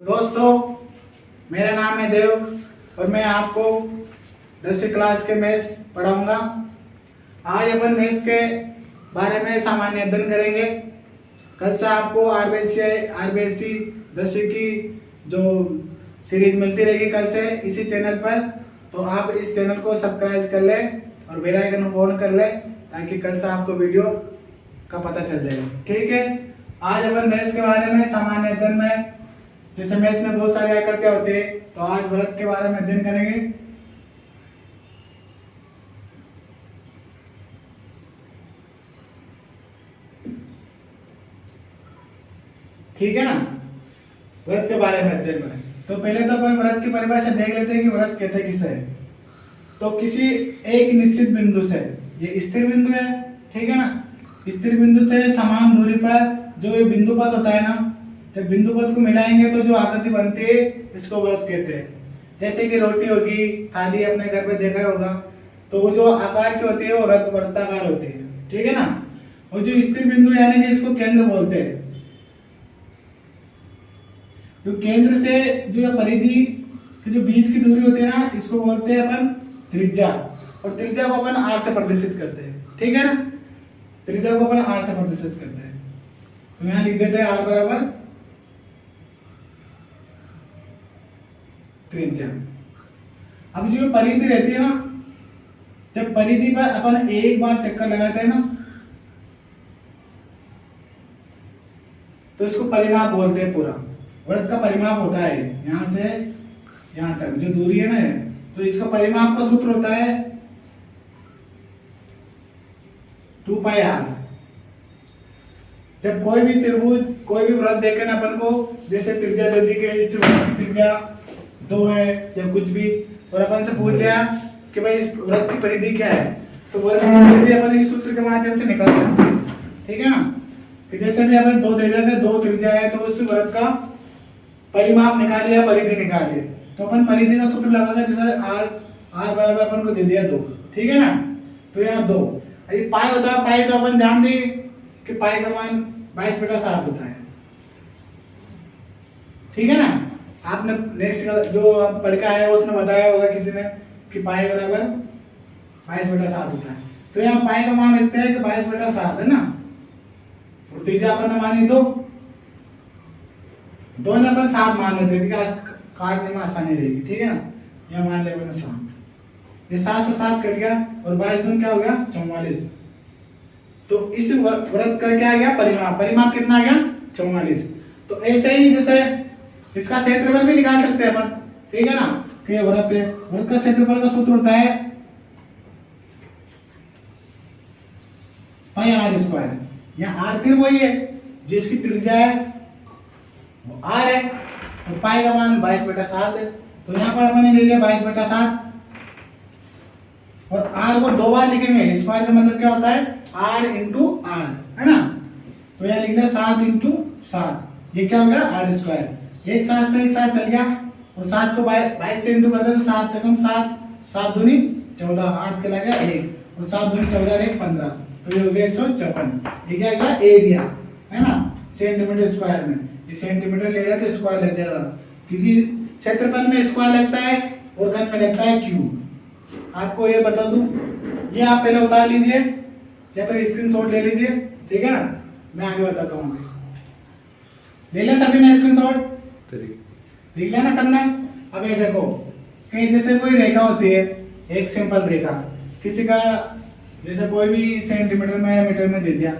दोस्तों, मेरा नाम है देव और मैं आपको 10वीं क्लास के मैथ्स पढ़ाऊंगा। आज अपन मैथ्स के बारे में सामान्य अध्ययन करेंगे। कल से आपको आरबीएससी 10वीं की जो सीरीज मिलती रहेगी कल से इसी चैनल पर, तो आप इस चैनल को सब्सक्राइब कर लें और बेल आइकन को ऑन कर लें ताकि कल से आपको वीडियो का पता चल जाएगा। ठीक है, आज अपन मैथ्स के बारे में सामान्य अध्ययन में, जैसे मैथ्स में बहुत सारे आकृतियां होती है, तो आज वृत्त के बारे में अध्ययन करेंगे। ठीक है ना, वृत्त के बारे में अध्ययन करें। तो पहले तो अपन वृत्त की परिभाषा देख लेते हैं कि वृत्त कहते किसे है। तो किसी एक निश्चित बिंदु से, ये स्थिर बिंदु है, ठीक है ना, स्थिर बिंदु से समान दूरी पर जो ये बिंदु पथ होता है ना, जब बिंदु पथ को मिलाएंगे तो जो आकृति बनती है इसको वृत्त कहते हैं। जैसे कि रोटी होगी, थाली अपने घर पे देखा होगा, तो वो जो आकार की होती है वो वृत्ताकार होती है। ठीक है ना, और जो स्थिर बिंदु यानी कि इसको केंद्र बोलते हैं। जो केंद्र से जो परिधि की जो बीच की दूरी होती है ना, इसको बोलते हैं अपन त्रिज्या, और त्रिज्या को अपन r से प्रदर्शित करते हैं। ठीक है ना, त्रिज्या को अपन r से प्रदर्शित करते हैं। तो यहाँ लिख देते हैं r बराबर त्रिज्या। अब जो परिधि रहती है ना, जब परिधि पर अपन एक बार चक्कर लगाते हैं ना, तो इसको परिमाप बोलते हैं। पूरा वृत्त का परिमाप होता है यहां से यहां तक जो दूरी है ना, तो इसका परिमाप का सूत्र होता है 2πr। जब कोई भी त्रिभुज, कोई भी वृत्त देखे ना अपन को, जैसे त्रिज्या दे दी कि इस वृत्त की त्रिज्या 2 है या कुछ भी, और अपन से पूछ लिया कि भाई इस वृत्त की परिधि क्या है, तो वृत्त की परिधि अपन इस सूत्र के माध्यम से निकाल सकते हैं। ठीक है ना, कि जैसे भी अपन 2 दे देंगे, 2 त्रिज्या है, तो उस वृत्त का परिमाप निकालिए, परिधि निकालिए, तो अपन परिधि का सूत्र लगाएंगे। जैसे r बराबर अपन को दे दिया 2, ठीक है ना, तो यहाँ 2 ये पाई होता है। पाई तो अपन जानते हैं कि पाई का मान 22/7 होता है। ठीक है ना, आपने नेक्स्ट जो पढ़ के आया उसने बताया होगा किसी ने कि पाई बराबर 22/7 होता है। तो यहाँ पाई का मान लिखते हैं कि 22/7 है ना, और त्रिज्या अपन ने मानी 2 ने अपन 7 मान लेते हैं क्योंकि काटने में आसानी रहेगी। ठीक है ना, यहाँ मान ले अपन 7, ये 7 से 7 कट गया और 22 दूनी क्या हो गया 44। तो इस वृत्त का क्या आ गया परिमाप, परिमाप कितना आ गया 44। तो ऐसे ही जैसे इसका क्षेत्रफल भी निकाल सकते हैं अपन। ठीक है ना, कि वृत्त है, वृत्त का क्षेत्रफल का सूत्र होता है πr²। यहाँ r फिर वही है, जिसकी त्रिज्या है वो r है, और पाई का मान 22/7 है। तो यहाँ पर अपन ने ले लिया 22/7, और r को 2 बार लिखेंगे। स्क्वायर का मतलब क्या होता है r × r, है ना, तो यहाँ लिख लिया 7 × 7, ये क्या हो गया r²। एक साथ से एक साथ चल गया, और 7 को 22 से इंटू कर दे तो 7 × 7, 7 दूनी 14, हाथ के लगा 1, और 7 दूनी 14 1 15, तो ये हो गया 154। ये क्या गया एरिया, है ना, सेंटीमीटर स्क्वायर में। ये सेंटीमीटर ले गया तो स्क्वायर लग जाएगा, क्योंकि क्षेत्रफल में स्क्वायर लगता है और घन में लगता है क्यूब। आपको ये बता दूं, ये आप पहले उतार लीजिए या फिर स्क्रीनशॉट ले लीजिए। ठीक है ना, मैं आगे बताता हूँ। ले लिया सभी ने स्क्रीनशॉट, लिख लिया ना सबने। अब ये देखो, कहीं जैसे कोई रेखा होती है, एक सिंपल रेखा, किसी का जैसे कोई भी सेंटीमीटर में या मीटर में दे दिया,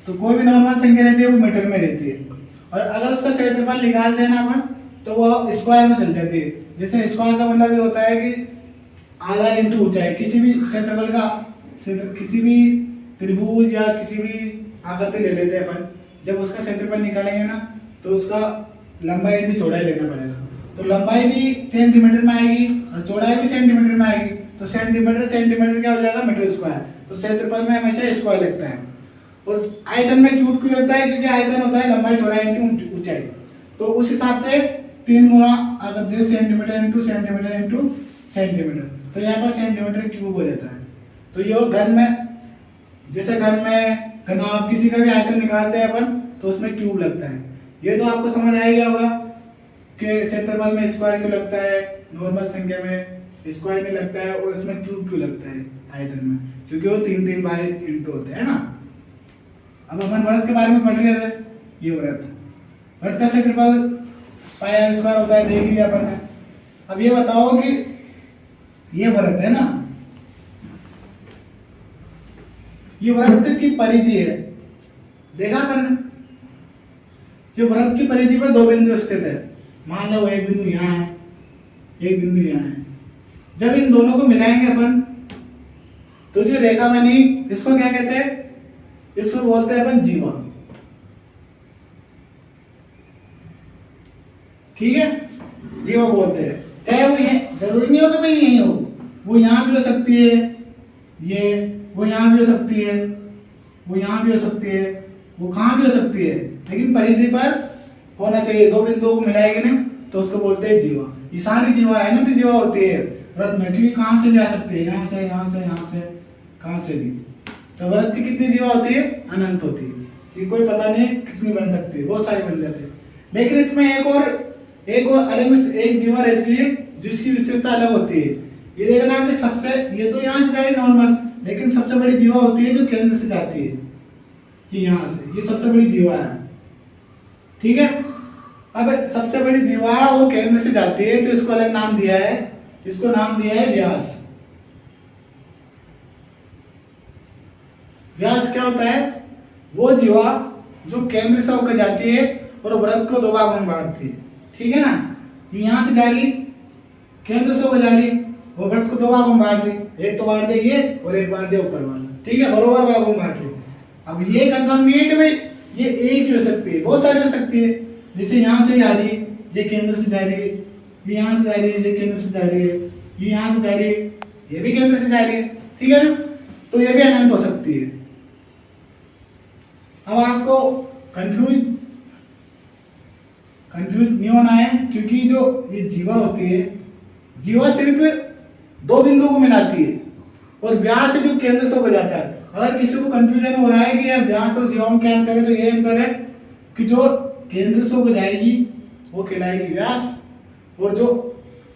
तो कोई भी नॉर्मल संख्या रहती है वो मीटर में रहती है, और अगर उसका क्षेत्रफल निकालते हैं ना अपन, तो वो स्क्वायर में चल जाती है। जैसे स्क्वायर का मतलब ये होता है कि आधार इंटू ऊंचाई। किसी भी क्षेत्रफल का किसी भी त्रिभुज या किसी भी आकृति ले लेते हैं अपन, जब उसका क्षेत्रफल निकालेंगे ना, तो उसका लंबाई भी चौड़ाई लेना पड़ेगा। तो लंबाई भी सेंटीमीटर में आएगी और चौड़ाई भी सेंटीमीटर में आएगी, तो सेंटीमीटर क्या हो जाएगा मीटर स्क्वायर। तो क्षेत्रफल में हमेशा स्क्वायर लगता है, और आयतन में क्यूब क्यों लगता है, क्योंकि आयतन होता है लंबाई चौड़ाई इंटू ऊंचाई। तो उस हिसाब से 3 गुना अगर centimetre into centimetre into centimetre, तो यहाँ पर सेंटीमीटर क्यूब हो जाता है। तो ये घन में, जैसे घन में आप किसी का भी आयतन निकालते हैं अपन, तो उसमें क्यूब लगता है। ये तो आपको समझ आ गया होगा। इसके क्षेत्रफल में स्क्वायर क्यों लगता है, नॉर्मल संख्या में स्क्वायर नहीं लगता है, और इसमें क्यूब क्यों लगता है आयतन में, क्योंकि वो 3 बार इंटू होते हैं ना। अब अपन वृत्त के बारे में पढ़ रहे थे, ये वृत्त का क्षेत्रफल पाई आर स्क्वायर होता है, देख लिया अपन ने। अब ये बताओ कि ये वृत्त है ना, ये वृत्त की परिधि है, देखा अपन ने, जो वृत्त की परिधि पर 2 बिंदु स्थित है, मान लो एक बिंदु यहाँ है, एक बिंदु यहाँ है। जब इन दोनों को मिलाएंगे अपन तो जो रेखा बनी, इसको क्या कहते हैं, इसको बोलते हैं अपन जीवा, ठीक है, जीवा बोलते हैं। चाहे वो ये जरूरी नहीं हो कि भाई यही हो, वो यहाँ भी हो सकती है, ये वो यहाँ भी हो सकती है, वो यहाँ भी हो सकती है, वो कहाँ भी हो सकती है, लेकिन परिधि पर होना चाहिए। 2 बिंदुओं को मिलाएंगे ना तो उसको बोलते हैं जीवा। ये सारी जीवा है ना, तो जीवा होती है वृत्त में, क्योंकि कहाँ से जा सकते हैं, यहाँ से, यहाँ से, यहाँ से, कहाँ से भी। तो वृत्त की कितनी जीवा होती है, अनंत होती है, कि कोई पता नहीं कितनी बन सकती है, बहुत सारी बन जाती है। लेकिन इसमें एक और अलग एक जीवा रहती है जिसकी विशेषता अलग होती है। ये देखना कि सबसे, ये तो यहाँ से जा रही नॉर्मल, लेकिन सबसे बड़ी जीवा होती है जो केंद्र से जाती है, कि यहाँ से, ये सबसे बड़ी जीवा है, ठीक है। अब सबसे बड़ी जीवा वो केंद्र से जाती है, तो इसको अलग नाम दिया है, इसको नाम दिया है व्यास। व्यास क्या होता है, वो जीवा जो केंद्र से होकर जाती है और वृत्त को 2 भागों में बांटती है, ठीक है ना। यहाँ से जा रही, केंद्र से होकर जा रही, वो वृत्त को 2 भागों में बांट ली, एक तो बांट दे ये और एक बांट दे ऊपर वाला, ठीक है, बरोबर भागों में बांट ली। अब ये कंफर्म नहीं है कि भाई ये एक ही हो सकती है, बहुत सारी हो सकती है। जैसे यहाँ से जा रही है, ये केंद्र से जा रही है, ये यहाँ से जा रही है, ये केंद्र से जा रही है, ये यहाँ से जा रही है, ये भी केंद्र से जा रही है, ठीक है ना। तो ये भी अनंत हो सकती है। अब आपको कंफ्यूज नहीं होना है, क्योंकि जो ये जीवा होती है, जीवा सिर्फ 2 बिंदुओं को मिलाती है, और व्यास जो केंद्र से हो जाता है। अगर किसी को कंफ्यूजन हो रहा है कि यार व्यास और जीवा में क्या अंतर है, तो ये अंतर है कि जो केंद्र से हो जाएगी वो कहलाएगी व्यास, और जो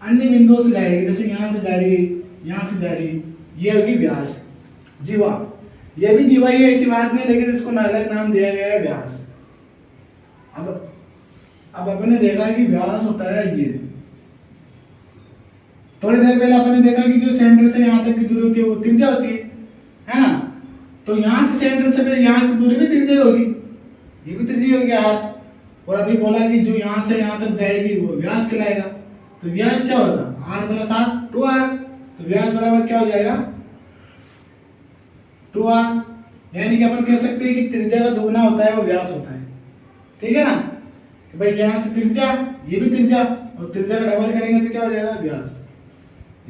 अन्य बिंदुओं से जाएगी, जैसे यहाँ से जा रही है, यहाँ से जा रही है, ये होगी व्यास, जीवा। ये भी जीवा ही है, ऐसी बात नहीं, लेकिन इसको अलग नाम दिया गया है व्यास। अब अपन ने देखा कि व्यास होता है ये। थोड़ी देर पहले अपन ने देखा कि जो सेंटर से यहाँ तक की दूरी होती है वो त्रिज्या होती है ना। तो यहाँ से सेंटर से फिर यहाँ से दूरी भी त्रिज्या होगी, ये भी त्रिज्या होगी आर। और अभी बोला कि जो यहाँ से यहाँ तक जाएगी वो व्यास कहलाएगा। तो व्यास क्या होगा, आर प्लस आर 2r। तो व्यास बराबर क्या हो जाएगा, 2r। यानी कि अपन कह सकते हैं कि त्रिज्या का दोगुना होता है वो व्यास होता है, ठीक है ना। तो भाई यहाँ से त्रिज्या, ये भी त्रिज्या, और त्रिज्या का डबल करेंगे तो क्या हो जाएगा, व्यास।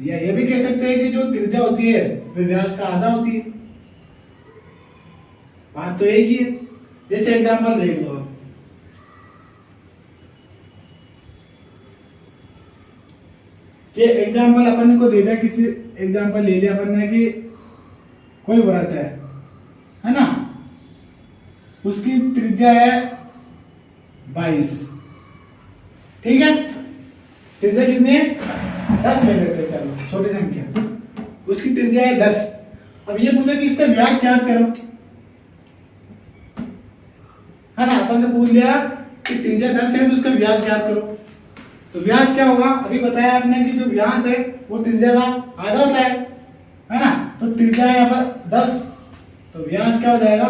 या ये भी कह सकते हैं कि जो त्रिज्या होती है वो व्यास का आधा होती है। बात तो एक ही है। जैसे एग्जांपल देख लो, ये एग्जांपल अपन को दे दिया, किसी एग्जांपल ले लिया अपन ने कि कोई वृत्त है ना, उसकी त्रिज्या है 22, ठीक है। त्रिज्या कितनी है, 10 ले लेते हैं, चलो छोटी संख्या, उसकी त्रिज्या है 10। अब ये पूछा कि इसका व्यास क्या करो, है ना। अपन से पूछ लिया कि त्रिज्या 10 है तो उसका व्यास ज्ञात करो। तो व्यास क्या होगा, अभी बताया आपने कि जो व्यास है वो त्रिज्या का आधा होता है ना। तो त्रिज्या यहाँ पर 10, तो व्यास क्या हो जाएगा,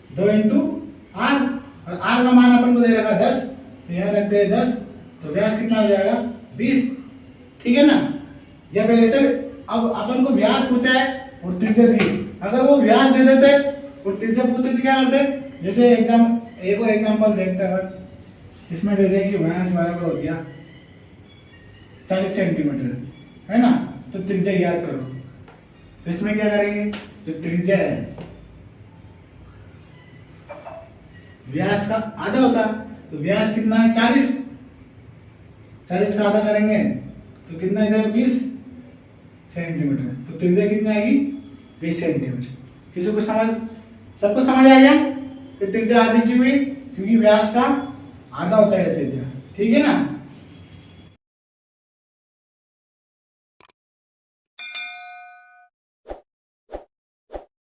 2 इंटू आर, और आर का मान अपन को दे रखा 10, तो यहाँ रखते हैं 10, तो व्यास कितना हो जाएगा, 20, ठीक है ना। या फिर ऐसे, अब अपन को व्यास पूछा है और त्रिज्या दी, अगर वो व्यास दे देते और त्रिज्या पूछते तो क्या करते। जैसे एक और एग्जांपल देखते हैं, इसमें दे दें कि व्यास बराबर हो गया 40 सेंटीमीटर, है ना। तो त्रिज्या याद करो, तो इसमें क्या करेंगे, जो त्रिज्या है व्यास का आधा होता, तो व्यास कितना है 40, 40 का आधा करेंगे तो कितना आ जाएगा 20 सेंटीमीटर। तो त्रिज्या कितनी आएगी, 20 सेंटीमीटर। किसी को सबको समझ आ गया कि त्रिज्या आधी क्यों हुई, क्योंकि व्यास का आधा होता है त्रिज्या, ठीक है ना।